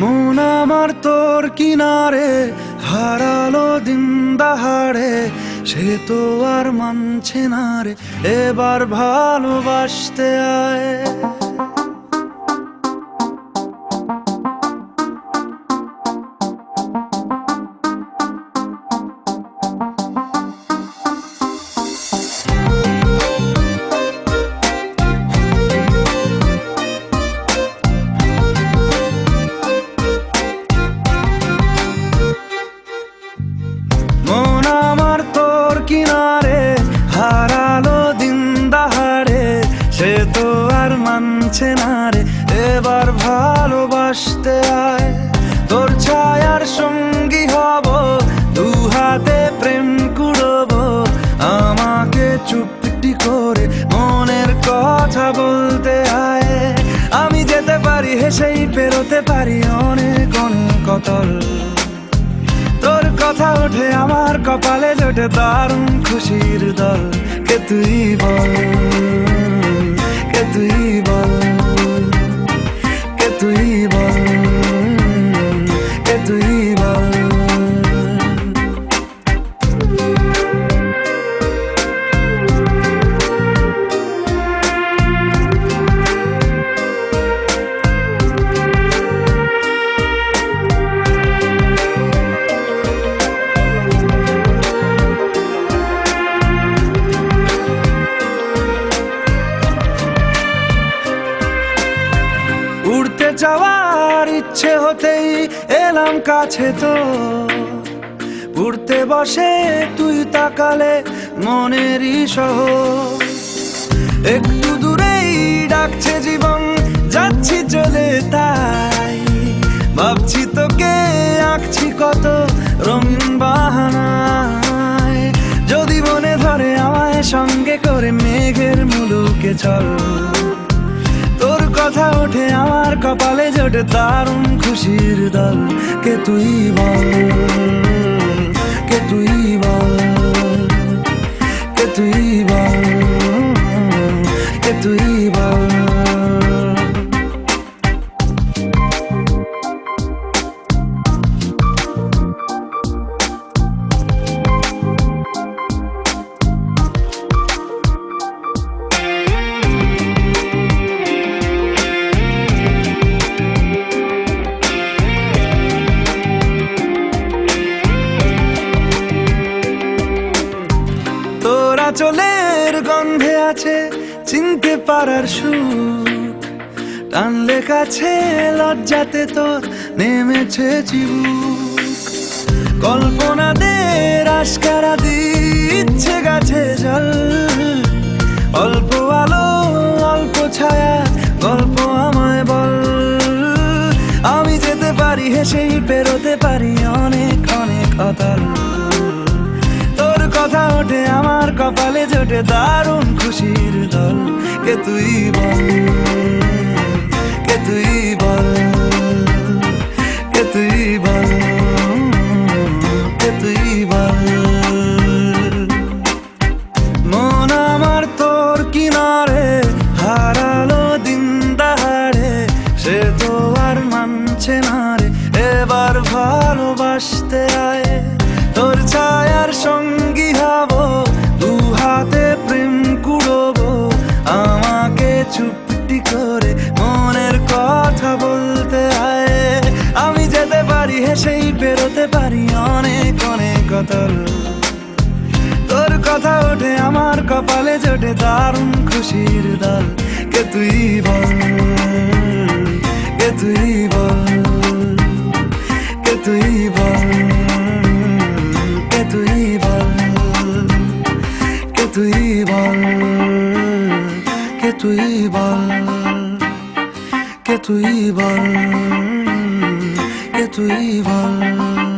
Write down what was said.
মন আমার তোর কিনারে হারালো দিন দাহাড়ে, সে তো আর মানছে না রে, এবার ভালোবাসতে আয়। মন আমার তোর কিনারে হারালো দিন দাহাড়ে, সে তো আর মানছে না রে, এবার ভালোবাসতে আয়। তোর ছায়ার সঙ্গী হব, দু হাতে প্রেম কুড়বো, আমাকে চুপটি করে মনের কথা বলতে আয়। আমি যেতে পারি হেসেই পেরোতে পারি অনেক অনেক কতল, তোর কথা ওঠে আমার কপালে জোটে দারুণ খুশির দল। কে তুই বল, কে তুই বল, কে তুই বল, কে তুই বল। উড়তে যাওয়ার ইচ্ছে হতেই এলাম কাছে তো, উড়তে বসে তুই তাকালে মনেরই শহর। একটু দূরেই ডাকছে জীবন, যাচ্ছি চলে তাই ভাবছি তোকে আঁকছি কত রঙিন বাহানায়। যদি মনে ধরে আমায় সঙ্গে করে মেঘের মুলুকে চল, তোর কথা ওঠে আমার কপালে জোটে দারুণ খুশির দল। কে তুই বল, কে তুই বল, কে তুই বল, কে তুই বল। তোরা চলের গন্ধে আছে চিনতে পারার সুখ, টানলে কাছে লজ্জাতে তোর নেমেছে চিবুক। কল্পনাদের আশকারা দিচ্ছে গাছে জল, অল্প আলো অল্প ছায়া গল্প আমায় বল। আমি যেতে পারি হেসেই পেরোতে পারি অনেক অনেক অতল, তোর কথা ওঠে আমার কপালে জোটে দারুণ খুশির দল। কে তুই বল, কে তুই বল, কে তুই বল, কে তুই বল। মন আমার তোর কিনারে হারালো দিন দাহাড়ে, সে তো আর মানছে না রে, এবার ভালোবাসতে আয়। তোর ছায়ার সঙ্গী হব, দু হাতে প্রেম কুড়বো, আমাকে চুপটি করে মনের কথা বলতে আয়। আমি যেতে পারি হেসেই পেরোতে পারি অনেক অনেক কতল, তোর কথা ওঠে আমার কপালে জোটে দারুণ খুশির দল। কে তুই বল, কে তুই বল, কে তুই বল, কে তুই বল, কে তুই বল, কে তুই বল, কে তুই বল, কে তুই বল।